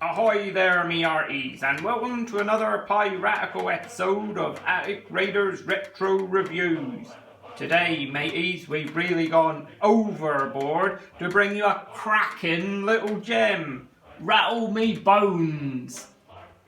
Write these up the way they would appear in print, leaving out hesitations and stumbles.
Ahoy there, me hearties, and welcome to another piratical episode of Attic Raiders Retro Reviews. Today, mateys, we've really gone overboard to bring you a cracking little gem, Rattle Me Bones.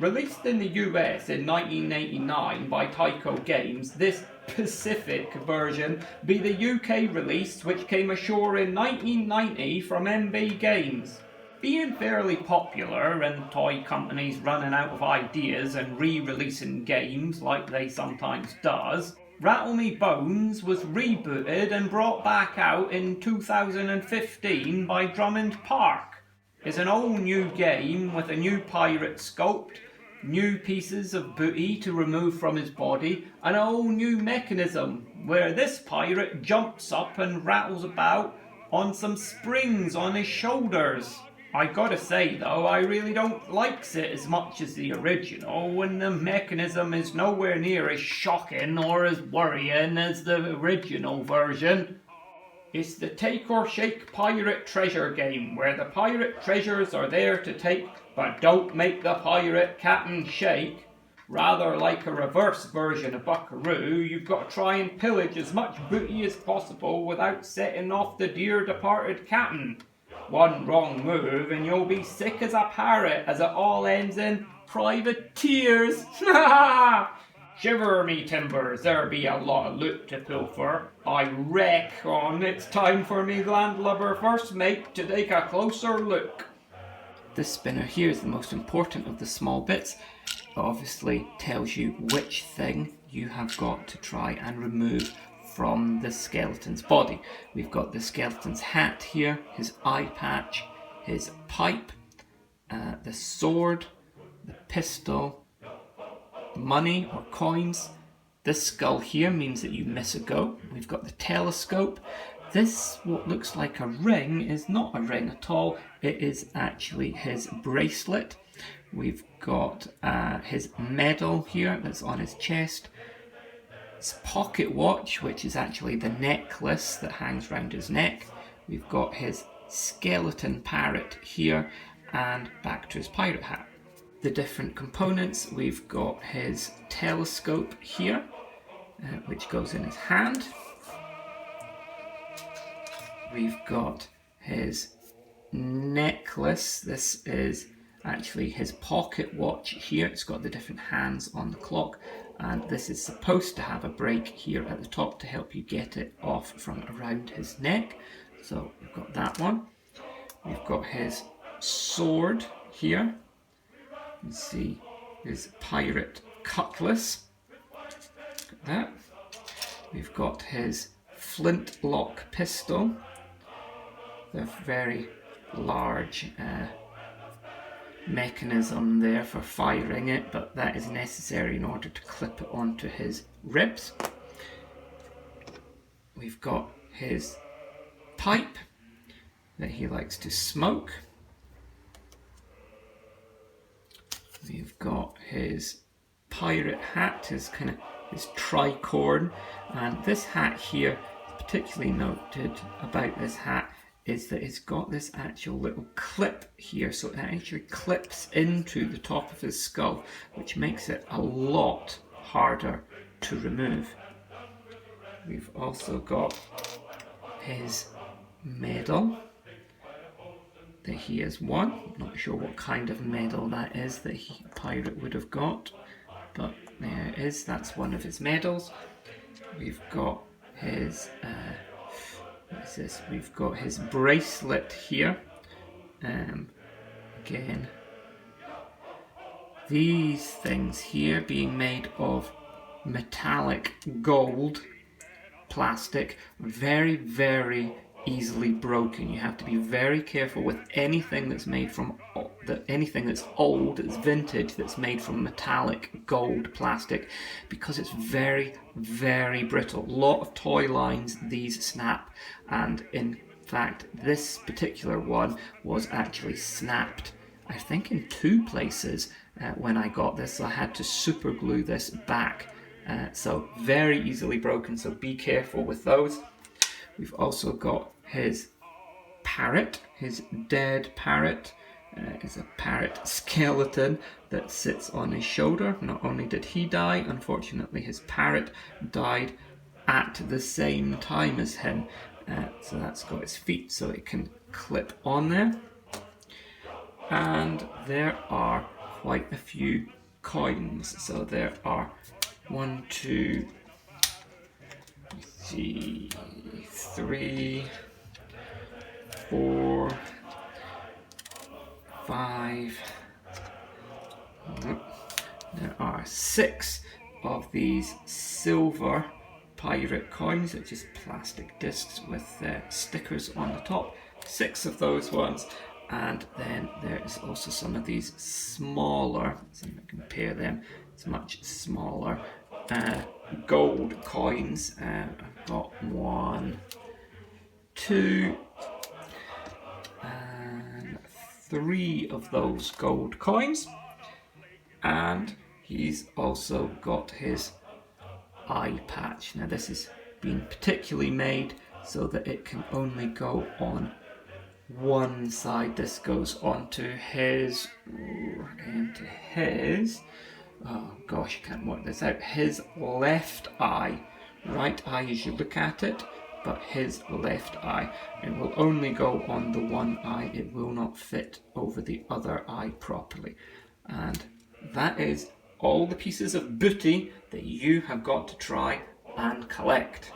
Released in the US in 1989 by Tyco Games, this Pacific version be the UK release which came ashore in 1990 from MB Games. Being fairly popular and toy companies running out of ideas and re-releasing games like they sometimes does, Rattle Me Bones was rebooted and brought back out in 2015 by Drummond Park. It's an all new game with a new pirate sculpt, new pieces of booty to remove from his body, and a whole new mechanism where this pirate jumps up and rattles about on some springs on his shoulders. I gotta say though, I really don't like it as much as the original, when the mechanism is nowhere near as shocking or as worrying as the original version. It's the take or shake pirate treasure game, where the pirate treasures are there to take, but don't make the pirate captain shake. Rather like a reverse version of Buckaroo, you've got to try and pillage as much booty as possible without setting off the dear departed captain. One wrong move and you'll be sick as a parrot, as it all ends in private tears. Shiver me timbers, there be a lot of loot to pilfer. I reckon it's time for me landlubber first mate to take a closer look. This spinner here is the most important of the small bits. It obviously tells you which thing you have got to try and remove from the skeleton's body. We've got the skeleton's hat here, his eye patch, his pipe, the sword, the pistol, money or coins. This skull here means that you miss a go. We've got the telescope. This, what looks like a ring, is not a ring at all. It is actually his bracelet. We've got his medal here that's on his chest. His pocket watch, which is actually the necklace that hangs round his neck. We've got his skeleton parrot here, and back to his pirate hat. The different components, we've got his telescope here, which goes in his hand. We've got his necklace. This is actually his pocket watch here. It's got the different hands on the clock, and this is supposed to have a break here at the top to help you get it off from around his neck. So we've got that one. We've got his sword here. You can see his pirate cutlass. Got that. We've got his flintlock pistol. The very large mechanism there for firing it, but that is necessary in order to clip it onto his ribs. We've got his pipe that he likes to smoke. We've got his pirate hat, his tricorn, and this hat here, particularly noted about this hat, is that it's got this actual little clip here, so it actually clips into the top of his skull, which makes it a lot harder to remove. We've also got his medal that he has won. I'm not sure what kind of medal that is that a pirate would have got, but there it is, that's one of his medals. We've got his what is this? We've got his bracelet here. Again, these things here being made of metallic gold plastic, very, very easily broken. You have to be very careful with anything that's made from anything that's old, that's vintage, that's made from metallic gold plastic, because it's very, very brittle. A lot of toy lines, these snap, and in fact this particular one was actually snapped, I think in 2 places when I got this, so I had to super glue this back. So very easily broken, so be careful with those. We've also got his parrot. His dead parrot is a parrot skeleton that sits on his shoulder. Not only did he die, unfortunately his parrot died at the same time as him. So that's got his feet so it can clip on there. And there are quite a few coins. So there are 1, 2, 3, 4, 5. There are 6 of these silver p-irrate coins. They're just plastic discs with stickers on the top. 6 of those ones. And then there is also some of these smaller, so I compare them, it's much smaller, gold coins. I've got 1, 2, and 3 of those gold coins. And he's also got his eye patch. Now this has been particularly made so that it can only go on one side. This goes onto his, oh gosh, I can't work this out, his left eye. Right eye as you look at it, but his left eye. It will only go on the one eye, it will not fit over the other eye properly. And that is all the pieces of booty that you have got to try and collect.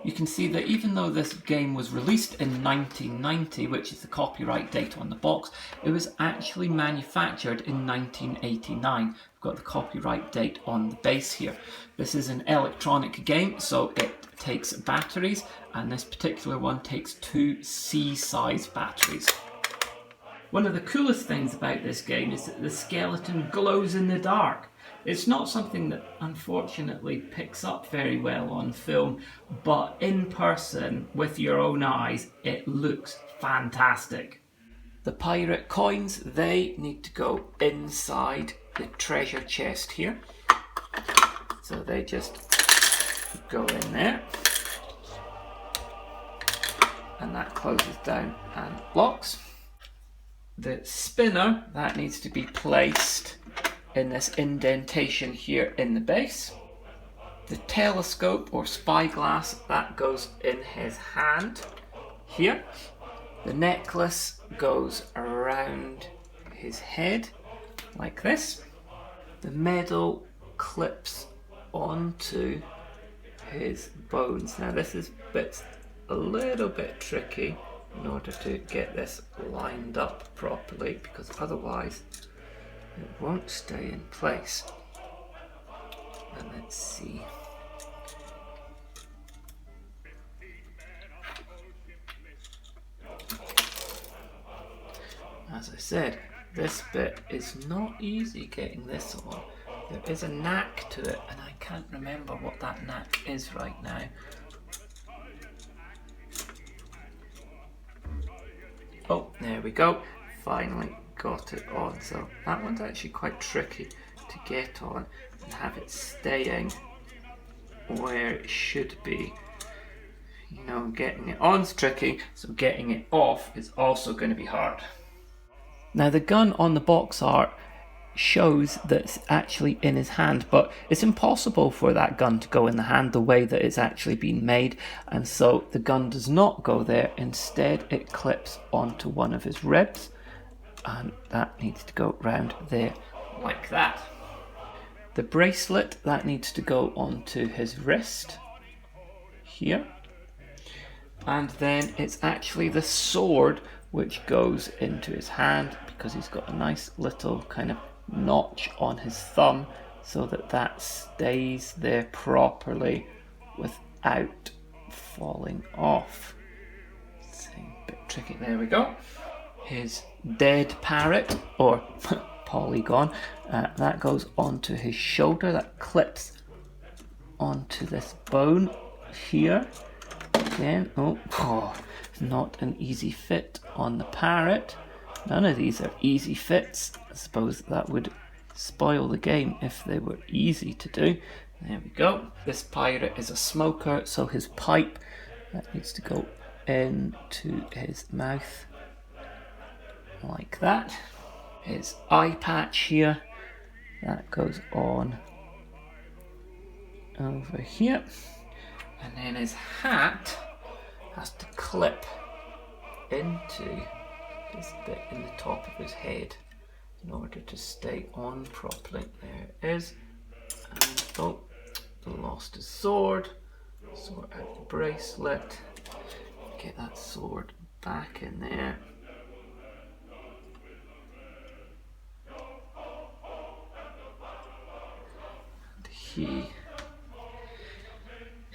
You can see that even though this game was released in 1990, which is the copyright date on the box, it was actually manufactured in 1989. We've got the copyright date on the base here. This is an electronic game, so it takes batteries, and this particular one takes 2 C-size batteries. One of the coolest things about this game is that the skeleton glows in the dark. It's not something that unfortunately picks up very well on film, but in person with your own eyes it looks fantastic. The p-irrate coins, they need to go inside the treasure chest here. So they just go in there. And that closes down and locks. The spinner, that needs to be placed in this indentation here in the base. The telescope or spyglass, that goes in his hand here. The necklace goes around his head like this. The medal clips onto his bones. Now this is a little bit tricky in order to get this lined up properly, because otherwise it won't stay in place. And let's see. As I said, this bit is not easy getting this on. There is a knack to it, and I can't remember what that knack is right now. Oh, there we go. Finally got it on. So that one's actually quite tricky to get on and have it staying where it should be. You know, getting it on's tricky, so getting it off is also going to be hard. Now the gun on the box art shows that it's actually in his hand, but it's impossible for that gun to go in the hand the way that it's actually been made, and so the gun does not go there. Instead it clips onto one of his ribs, and that needs to go round there like that. The bracelet, that needs to go onto his wrist here, and then it's actually the sword which goes into his hand, because he's got a nice little kind of notch on his thumb so that that stays there properly without falling off. It's a bit tricky. There we go. His dead parrot, or polygon, that goes onto his shoulder. That clips onto this bone here. Again, not an easy fit on the parrot. None of these are easy fits. I suppose that would spoil the game if they were easy to do. There we go. This p-irrate is a smoker, so his pipe, that needs to go into his mouth like that. His eye patch here, that goes on over here, and then his hat has to clip into this bit in the top of his head in order to stay on properly. There it is. And oh, lost his sword. Sort out the bracelet. Get that sword back in there. And he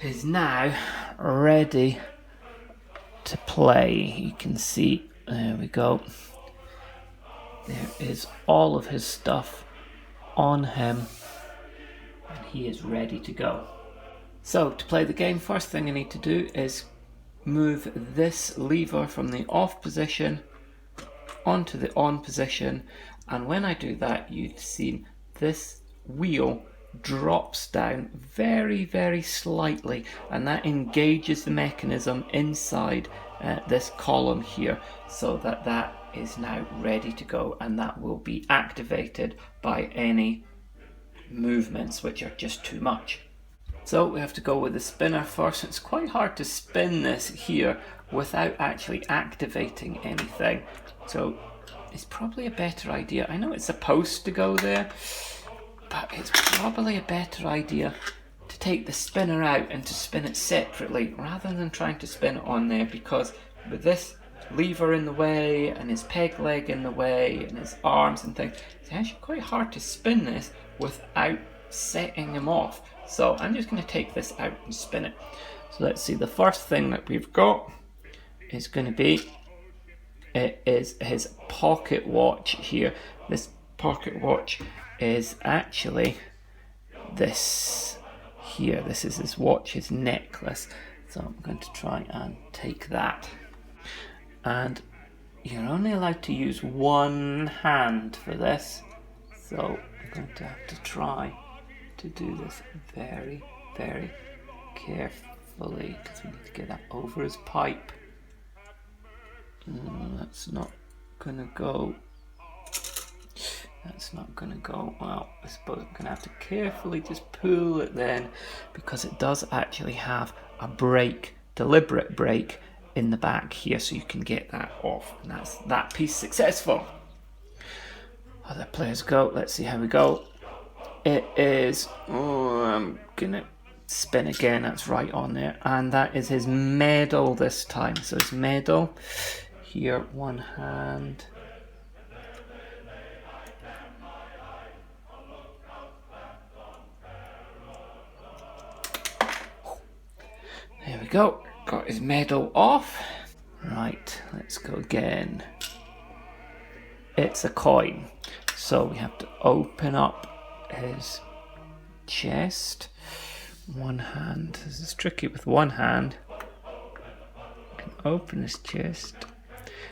is now ready to play. You can see, there we go. There is all of his stuff on him, and he is ready to go. So to play the game, first thing I need to do is move this lever from the off position onto the on position, and when I do that, you've seen this wheel drops down very, very slightly, and that engages the mechanism inside this column here, so that that is now ready to go, and that will be activated by any movements which are just too much. So we have to go with the spinner first. It's quite hard to spin this here without actually activating anything, so it's probably a better idea. I know it's supposed to go there, but it's probably a better idea to take the spinner out and to spin it separately rather than trying to spin it on there, because with this lever in the way and his peg leg in the way and his arms and things, it's actually quite hard to spin this without setting him off. So I'm just going to take this out and spin it. So let's see, the first thing that we've got is going to be, it is his pocket watch here. This pocket watch is actually this here. This is his watch, his necklace. So I'm going to try and take that. And you're only allowed to use one hand for this. So I'm going to have to try to do this very, very carefully, because we need to get that over his pipe. That's not gonna go. That's not gonna go. Well, I suppose I'm gonna have to carefully just pull it then, because it does actually have a break, deliberate break in the back here, so you can get that off, and that's that piece successful. Other players go. Let's see how we go. It is, I'm gonna spin again, that's right on there, and that is his medal this time. So his medal here, one hand, there we go, got his medal off. Right, let's go again. It's a coin, so we have to open up his chest. One hand, this is tricky with one hand. I can open his chest.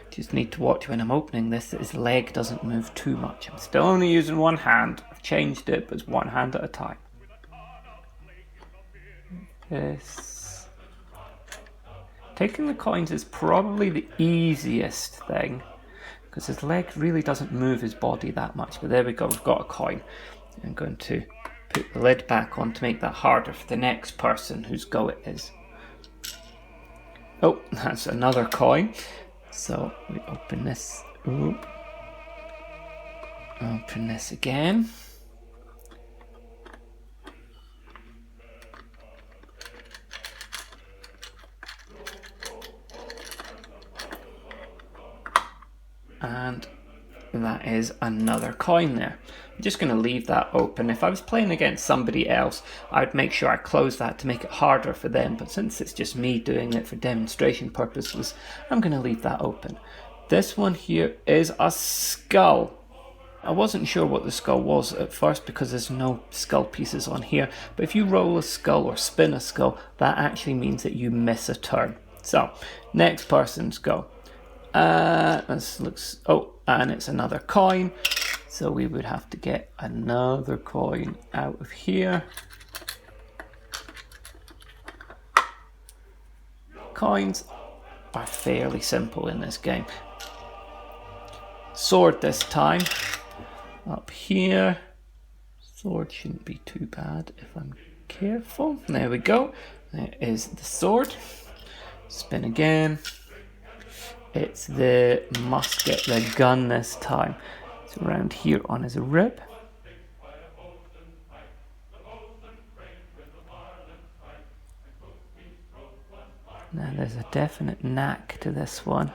Just need to watch when I'm opening this that his leg doesn't move too much. I'm still only using one hand. I've changed it, but it's one hand at a time. This. Taking the coins is probably the easiest thing, because his leg really doesn't move his body that much. But there we go, we've got a coin. I'm going to put the lid back on to make that harder for the next person whose go it is. Oh, that's another coin. So we open this. Ooh. Open this again. And that is another coin there. I'm just going to leave that open. If I was playing against somebody else, I'd make sure I close that to make it harder for them. But since it's just me doing it for demonstration purposes, I'm going to leave that open. This one here is a skull. I wasn't sure what the skull was at first because there's no skull pieces on here. But if you roll a skull or spin a skull, that actually means that you miss a turn. So, next person's go. This looks, oh, and it's another coin. So we would have to get another coin out of here. Coins are fairly simple in this game. Sword this time. Up here. Sword shouldn't be too bad if I'm careful. There we go. There is the sword. Spin again. It's the musket, the gun this time. It's around here on his rib. Now there's a definite knack to this one.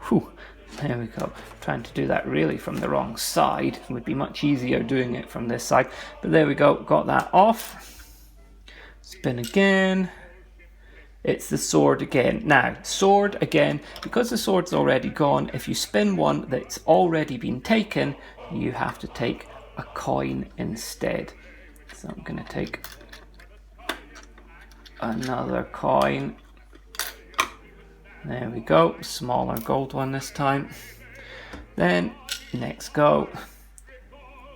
Whew, there we go. Trying to do that really from the wrong side. It would be much easier doing it from this side. But there we go, got that off. Spin again. It's the sword again. Now, sword again, because the sword's already gone, if you spin one that's already been taken, you have to take a coin instead. So I'm going to take another coin. There we go, smaller gold one this time. Then, next go.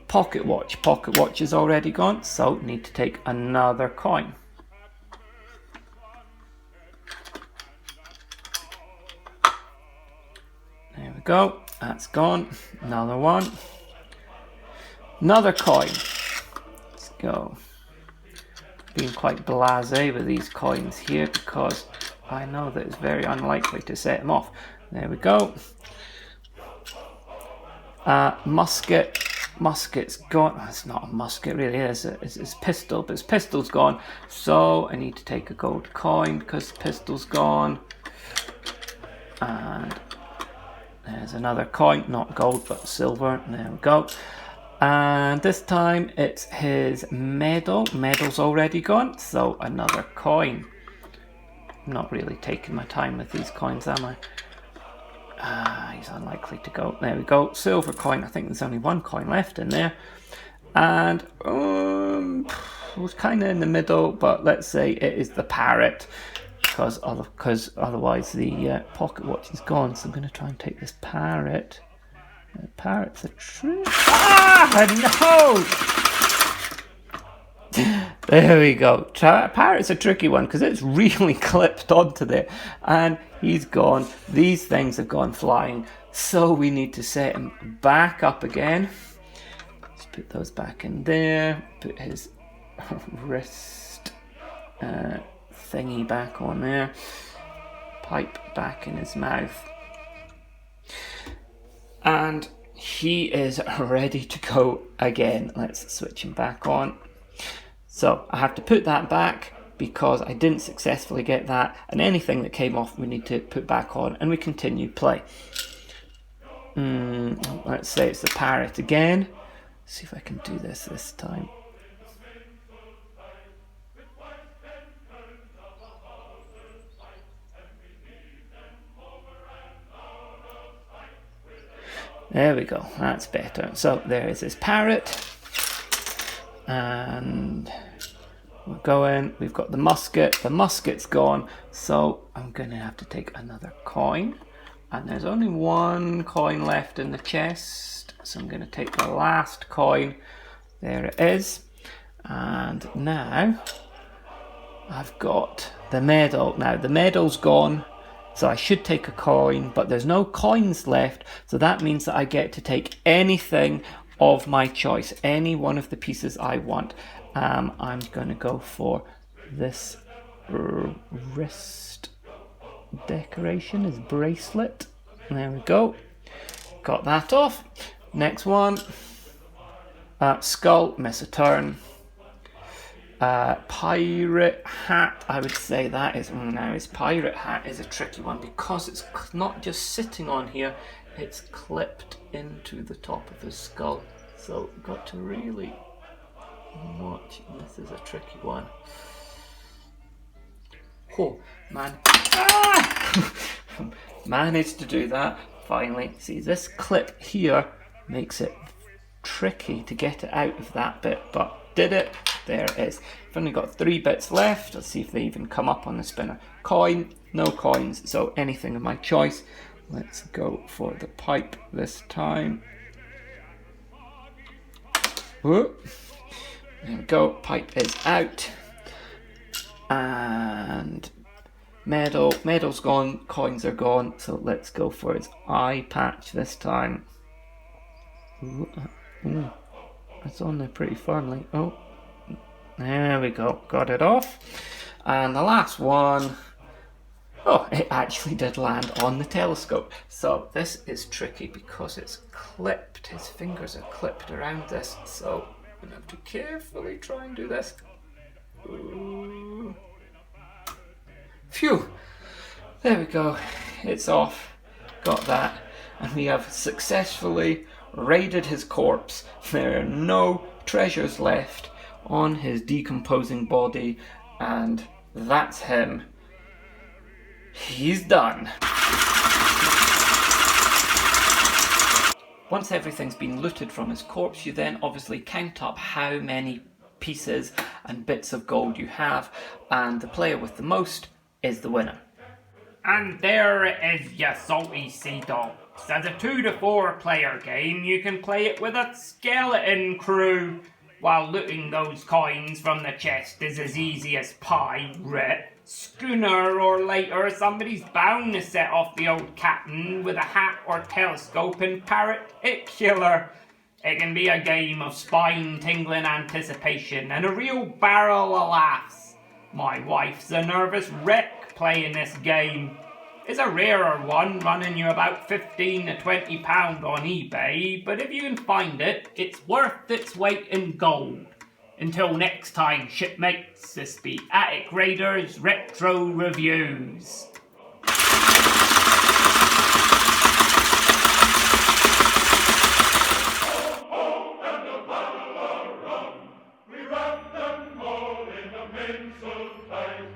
Pocket watch. Pocket watch is already gone, so need to take another coin. There we go, that's gone. Another one. Another coin. Let's go. Being quite blasé with these coins here because I know that it's very unlikely to set them off. There we go. Musket. Musket's gone. Oh, it's not a musket really, it's a pistol, but his pistol's gone. So I need to take a gold coin because the pistol's gone. And there's another coin, not gold but silver. There we go. And this time it's his medal. Medal's already gone, so another coin. I'm not really taking my time with these coins, am I? He's unlikely to go. There we go. Silver coin. I think there's only one coin left in there. And it was kind of in the middle, but let's say it is the parrot. Because otherwise the pocket watch is gone. So I'm going to try and take this parrot. The parrot's a trick. Ah, no! There we go. Parrot's a tricky one because it's really clipped onto there. And he's gone. These things have gone flying. So we need to set him back up again. Let's put those back in there. Put his wrist thingy back on there. Pipe back in his mouth. And he is ready to go again. Let's switch him back on. So I have to put that back because I didn't successfully get that. And anything that came off we need to put back on. And we continue play. Let's say it's the parrot again. See if I can do this time. There we go, that's better. So there is his parrot. And we're going, we've got the musket. The musket's gone, so I'm going to have to take another coin. And there's only one coin left in the chest. So I'm going to take the last coin. There it is. And now I've got the medal. Now the medal's gone. So I should take a coin, but there's no coins left. So that means that I get to take anything of my choice, any one of the pieces I want. I'm going to go for this wrist decoration, his bracelet. There we go. Got that off. Next one. Skull, miss a turn. Pirate hat, I would say that is, now his pirate hat is a tricky one because it's not just sitting on here, it's clipped into the top of his skull. So got to really watch, this is a tricky one. Oh, man. Managed to do that, finally. See, this clip here makes it tricky to get it out of that bit, but did it. There it is. I've only got 3 bits left. Let's see if they even come up on the spinner. Coin, no coins, so anything of my choice. Let's go for the pipe this time. Whoop. There we go, pipe is out. And medal's gone, coins are gone, so let's go for his eye patch this time. Ooh, it's on there pretty firmly. Oh, there we go, got it off. And the last one, oh, it actually did land on the telescope. So this is tricky because it's clipped, his fingers are clipped around this, so I'm going to have to carefully try and do this. Ooh. Phew, there we go, it's off, got that, and we have successfully raided his corpse. There are no treasures left on his decomposing body, and that's him. He's done. Once everything's been looted from his corpse, you then obviously count up how many pieces and bits of gold you have, and the player with the most is the winner. And there it is, you salty sea dogs. As a 2 to 4 player game, you can play it with a skeleton crew, while looting those coins from the chest is as easy as p-irrate. Sooner or later, somebody's bound to set off the old captain with a hat or telescope and parrot it killer. It can be a game of spine-tingling anticipation and a real barrel of laughs. My wife's a nervous wreck playing this game. It's a rarer one, running you about £15 to £20 on eBay, but if you can find it, it's worth its weight in gold. Until next time, shipmates, this be Attic Raiders Retro Reviews. We wrap them all in a pencil tight.